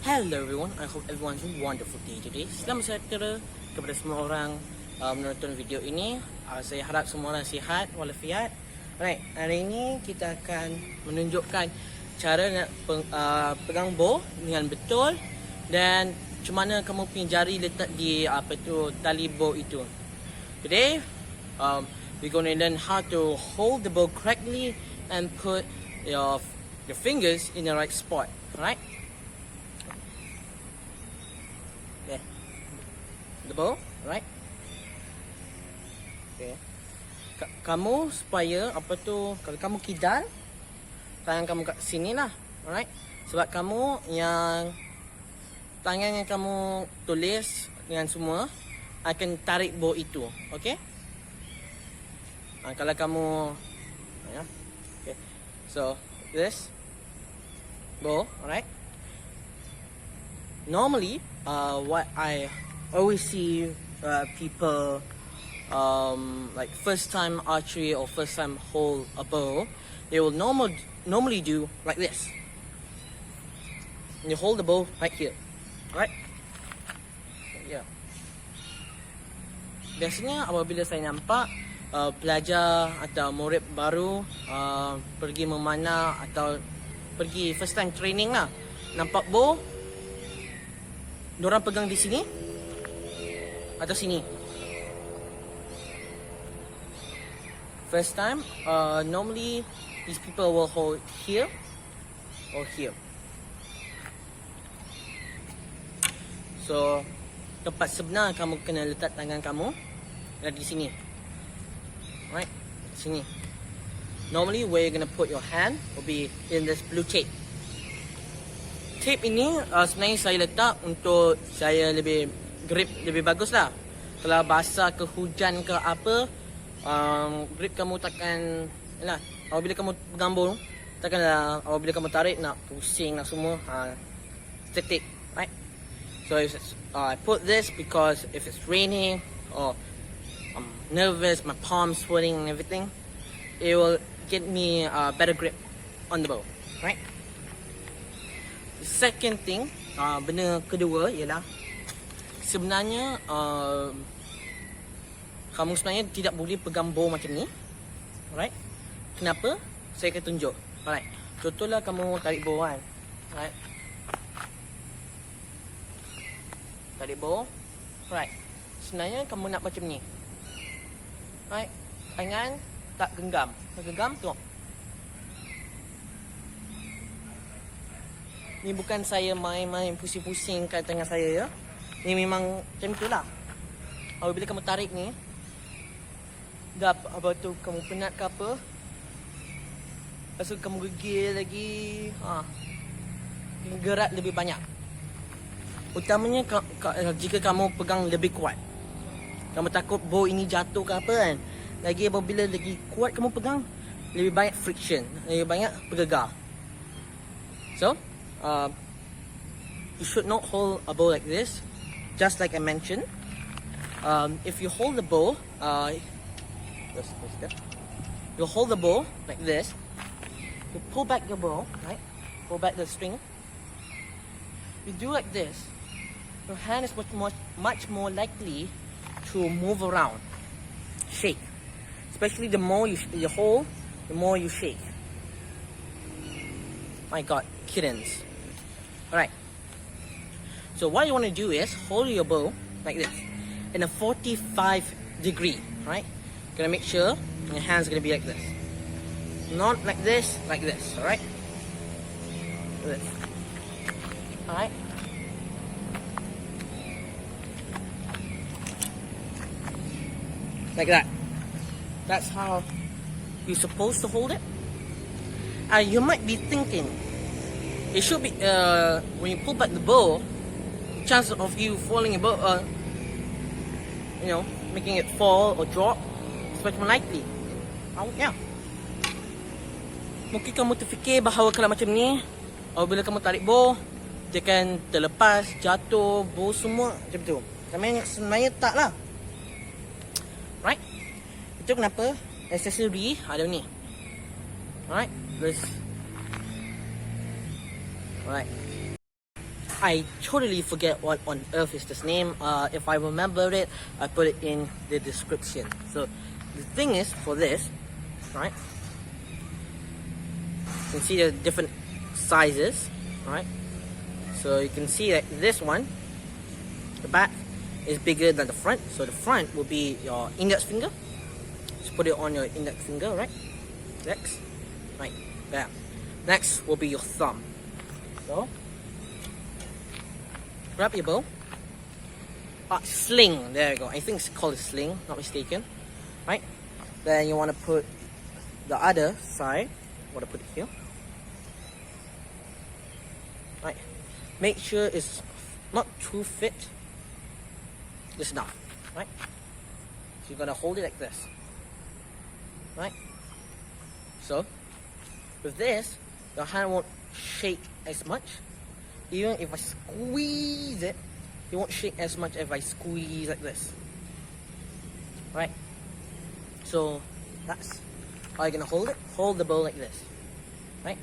Hello everyone, I hope everyone's a wonderful day today. Selamat sejahtera kepada semua orang menonton video ini. Saya harap semua orang sihat walafiat. Alright, hari ini kita akan menunjukkan cara nak pegang bow dengan betul dan macam mana kamu punya jari letak di tali bow itu. Today, we're going to learn how to hold the bow correctly and put your fingers in the right spot. Alright? Okay. The bow, right? Okay. Kamu supaya kalau kamu kidal, tangan kamu kat sini lah, alright? Sebab kamu yang tangan yang kamu tulis dengan semua akan tarik bow itu, okay? Kalau kamu, okay. So this bow, alright? Normally, what I always see people like first time archery or first time hold a bow, they will normally do like this. And you hold the bow right here, right? Yeah. Biasanya apabila saya nampak pelajar atau murid baru pergi memanah atau pergi first time training lah, nampak bow, diorang pegang di sini atau sini. First time, normally these people will hold here or here. So, tempat sebenar kamu kena letak tangan kamu ada di sini. Right? Sini. Normally, where you're gonna put your hand will be in this blue tape. Tape ini sebenarnya saya letak untuk saya lebih grip lebih bagus lah. Kalau basah ke hujan ke apa, grip kamu takkan, yalah, apabila kamu pegang bow, takkanlah apabila kamu tarik nak pusing nak semua, static, right? So I put this because if it's raining or I'm nervous, my palms sweating and everything, it will get me a better grip on the bow, right? The second thing, benda kedua ialah sebenarnya kamu sebenarnya tidak boleh pegang bow macam ni, alright? Kenapa? Saya akan tunjuk. Alright, contohlah kamu tarik bow kan, alright? Tarik bow, alright? Sebenarnya kamu nak macam ni, alright? Tangan tak genggam, tak genggam, tengok. Ni bukan saya main-main pusing-pusing kat tangan saya ya. Ni memang macam itulah. Apabila kamu tarik ni, dah apa tu kamu penat ke apa, lepas tu kamu gegil lagi, gerak lebih banyak. Utamanya jika kamu pegang lebih kuat, kamu takut bow ini jatuh ke apa kan. Lagi apabila lagi kuat kamu pegang, lebih banyak friction, lebih banyak bergegar. So you should not hold a bow like this. Just like I mentioned, if you hold the bow, you hold the bow like this. You pull back the bow, right? Pull back the string. You do like this. Your hand is much more likely to move around, shake. Especially the more you hold, the more you shake. My God, kittens. Alright. So what you want to do is hold your bow like this in a 45 degree, right? Gonna make sure your hand's gonna be like this. Not like this, alright? Like this. Alright? Like that. That's how you're supposed to hold it. You might be thinking, it should be, when you pull back the bow, the chance of you falling a bow, making it fall or drop, is much more likely. Yeah. Mungkin kamu terfikir bahawa kalau macam ni, apabila kamu tarik bow, dia akan terlepas, jatuh, bow semua macam tu. Sebenarnya tak lah. Right? Itu kenapa aksesori ada ni. Alright, let's. Alright. I totally forget what on earth is this name. If I remember it, I put it in the description. So the thing is, for this, right? You can see the different sizes, right? So you can see that this one, the back is bigger than the front. So the front will be your index finger. Just put it on your index finger, right? Next, right there. Next will be your thumb. So grab your bow. Sling. There you go. I think it's called a sling, not mistaken. Right. Then you want to put the other side. I want to put it here. Right. Make sure it's not too fit. Just enough. Right. So you're gonna hold it like this. Right. So with this, your hand won't shake as much. Even if I squeeze it, it won't shake as much if I squeeze like this. Right? So that's how you're gonna hold it. Hold the bow like this. Right?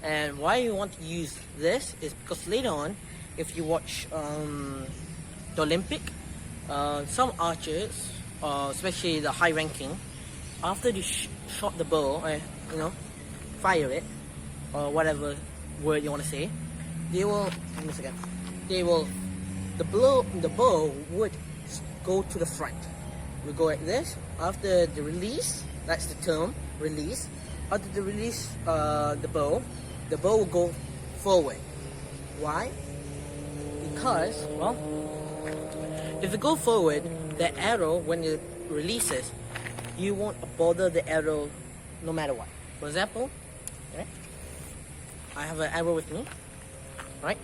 And why you want to use this is because later on, if you watch the Olympic, some archers, especially the high ranking, after they shot the bow, you know, fire it, or whatever word you want to say, they will, the bow would go to the front. We go like this. After the release, that's the term, release. After the release, the bow will go forward. Why? Because, well, if you go forward, the arrow, when it releases, you won't bother the arrow no matter what. For example, okay, I have an arrow with me, right?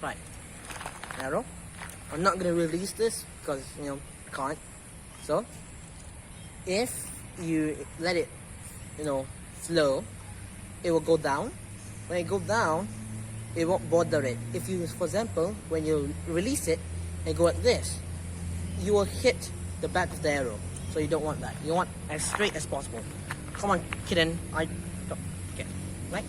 Right, arrow. I'm not gonna release this because, you know, I can't. So, if you let it, you know, flow, it will go down. When it goes down, it won't bother it. If you, for example, when you release it and go like this, you will hit the back of the arrow. So you don't want that. You want as straight as possible. Come on, kitten. Okay, right?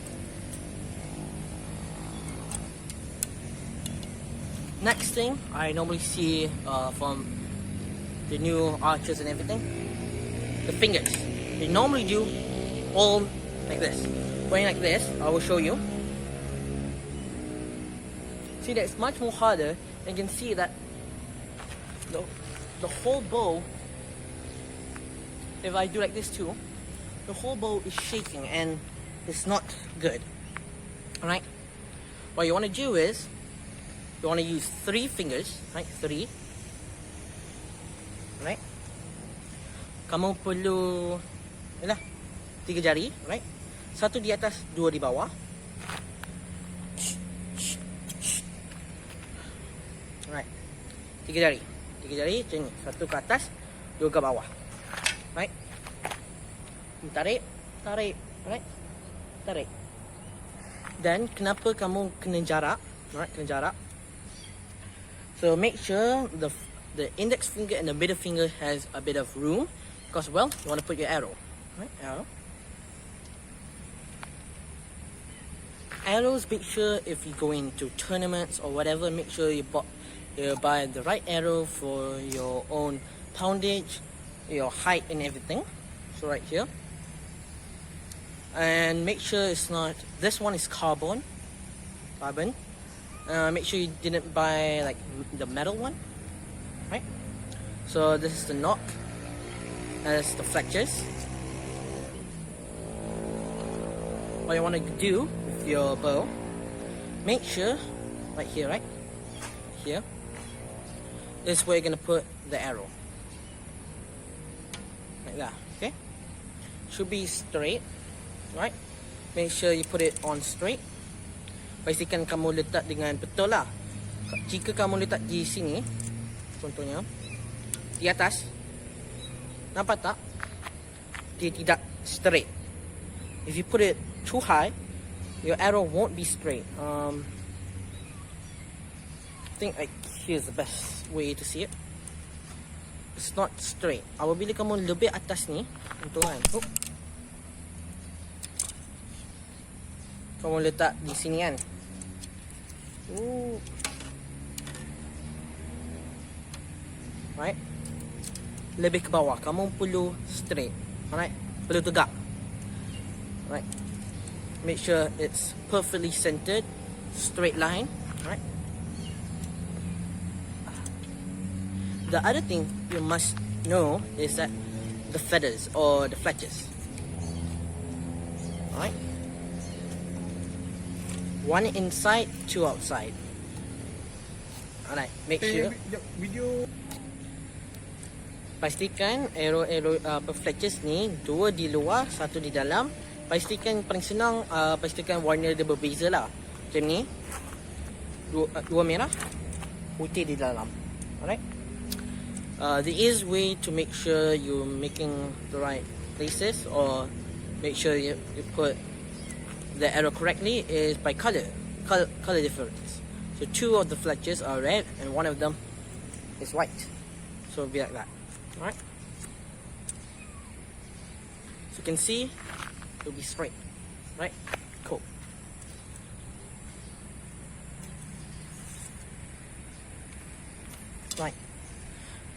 Next thing I normally see from the new archers and everything, the fingers. They normally do all like this. Going like this, I will show you. See that it's much more harder, and you can see that the whole bow, if I do like this too, the whole bow is shaking and it's not good. Alright? What you want to do is, you want to use 3 fingers, right? 3. Right? Kamu perlu, yalah, 3 jari, right? 1 di atas, 2 di bawah. Right. 3 jari. 3 jari macam ni. 1 ke atas, 2 ke bawah. Right? Tarik, tarik, right? Tarik. Dan kenapa kamu kena jarak? Right, kena jarak. So make sure the index finger and the middle finger has a bit of room, because, well, you want to put your arrow. Right? Arrow. Arrows, make sure if you go into tournaments or whatever, make sure you buy the right arrow for your own poundage, your height and everything. So right here. And make sure it's not, this one is carbon. Make sure you didn't buy like the metal one, right? So this is the knock, as the flexures. What you want to do with your bow, make sure right here, right here, is where you're gonna put the arrow, like that. Okay, should be straight, right? Make sure you put it on straight. Pastikan kamu letak dengan betul lah. Jika kamu letak di sini, contohnya di atas, nampak tak? Dia tidak straight. If you put it too high, your arrow won't be straight. I think like here's the best way to see it. It's not straight. Apabila kamu lebih atas ni, contoh kan, kamu letak di sini kan. Right. Lebih ke bawah. Kamu perlu straight. Alright. Perlu tegak. Right. Make sure it's perfectly centered. Straight line. Right. The other thing you must know is that the feathers or the fletches. Alright. One inside, two outside. Alright, make sure. Video. Pastikan arrow fletches ni dua di luar, satu di dalam. Pastikan paling senang pastikan warna dia berbeza lah. Macam ni. Dua merah, putih di dalam. Alright. The easiest way to make sure you're making the right places or make sure you put the arrow correctly is by color difference. So two of the fletches are red and one of them is white. So it'll be like that. Alright. So you can see it'll be straight. Right? Cool. Right.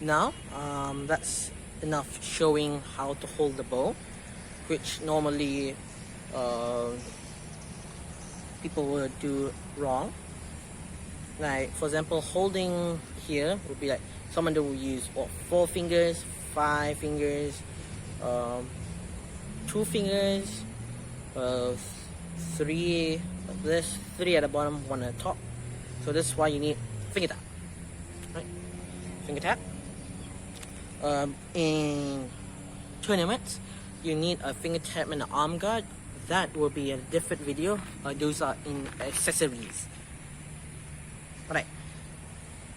Now, that's enough showing how to hold the bow, which normally people would do wrong. Like, for example, holding here would be like someone that will use 4 fingers, 5 fingers, 2 fingers, 3 like this, 3 at the bottom, 1 at the top. So this is why you need finger tap. Right? Finger tap. In tournaments, you need a finger tap and an arm guard. That will be a different video. Those are in accessories. Alright.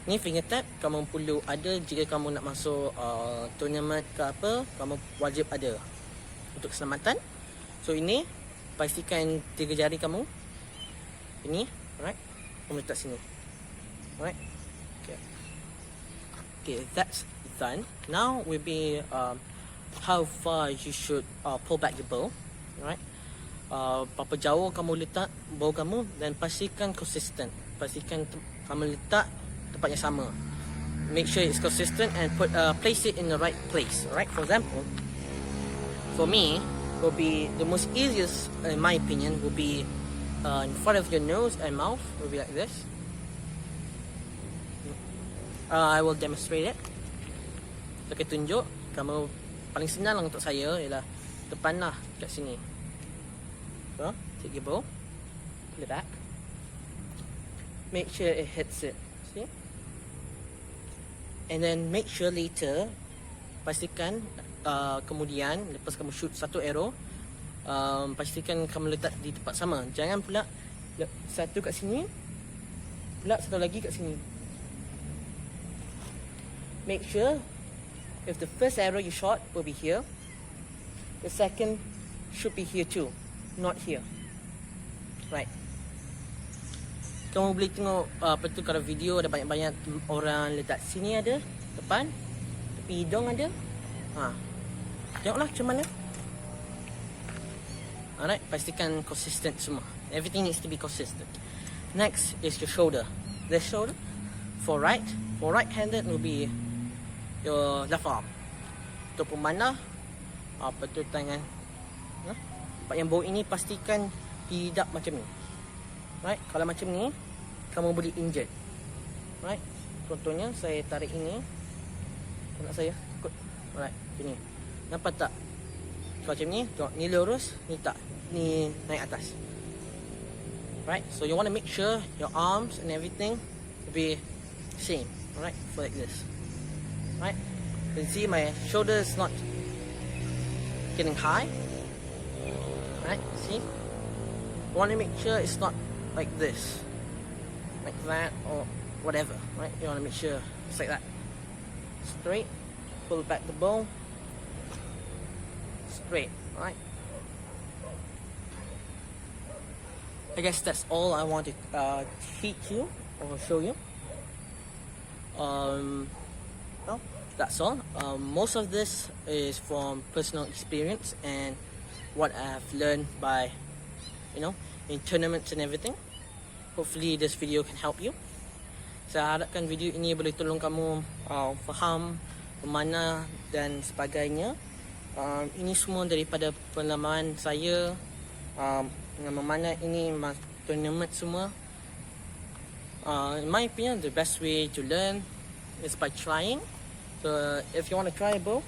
Ni finger tap kamu perlu ada jika kamu nak masuk tournament ke apa, kamu wajib ada untuk keselamatan. So ini pastikan 3 jari kamu. Ini, alright. Kamu letak sini. Alright. Okay, that's done. Now will be how far you should pull back the bow. Alright. Berapa jauh kamu letak bow kamu dan pastikan consistent. Pastikan kamu letak tempat yang sama. Make sure it's consistent and place it in the right place. Alright. For example, for me, will be the most easiest, in my opinion, will be in front of your nose and mouth. Will be like this. I will demonstrate it. Saya tunjuk. Kamu paling senang untuk saya ialah depan lah kat sini. So, take your bow, pull it back. Make sure it hits it. See? And then make sure later, pastikan kemudian lepas kamu shoot satu arrow, pastikan kamu letak di tempat sama. Jangan pula satu kat sini, pula satu lagi kat sini. Make sure if the first arrow you shot will be here, the second should be here too, not here. Right. Kamu boleh tengok apa tu kalau video ada banyak-banyak orang letak sini ada, depan, tepi hidung ada. Tengoklah macam mana. Alright, pastikan consistent semua. Everything needs to be consistent. Next is your shoulder. This shoulder for right-handed will be your left arm. Untuk pemanah, apa tu tangan. Tempat yang bow ini pastikan tidak macam ni. Right, kalau macam ni, kamu boleh injured. Right, contohnya saya tarik ini. Nak saya ikut. Alright, ini. Nampak tak? Kalau macam ni, tengok ni lurus, ni tak. Ni naik atas. Right, so you want to make sure your arms and everything will be same. Alright, for like this. Right, you can see my shoulder is not getting high. Right, see? You want to make sure it's not like this, like that, or whatever. Right, you want to make sure it's like that. Straight, pull back the bow. Straight, right? I guess that's all I want to teach you or show you. Well, that's all. Most of this is from personal experience and what I've learned by in tournaments and everything. Hopefully this video can help you. Saya harapkan video ini boleh tolong kamu faham mana dan sebagainya. Ini semua daripada pengalaman saya, mana ini tournament semua. In my opinion, the best way to learn is by trying. So if you want to try a bow,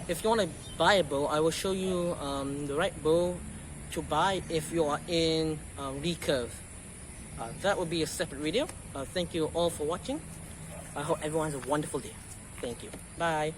if you want to buy a bow, I will show you the right bow to buy if you are in recurve. That will be a separate video. Thank you all for watching. I hope everyone has a wonderful day. Thank you. Bye.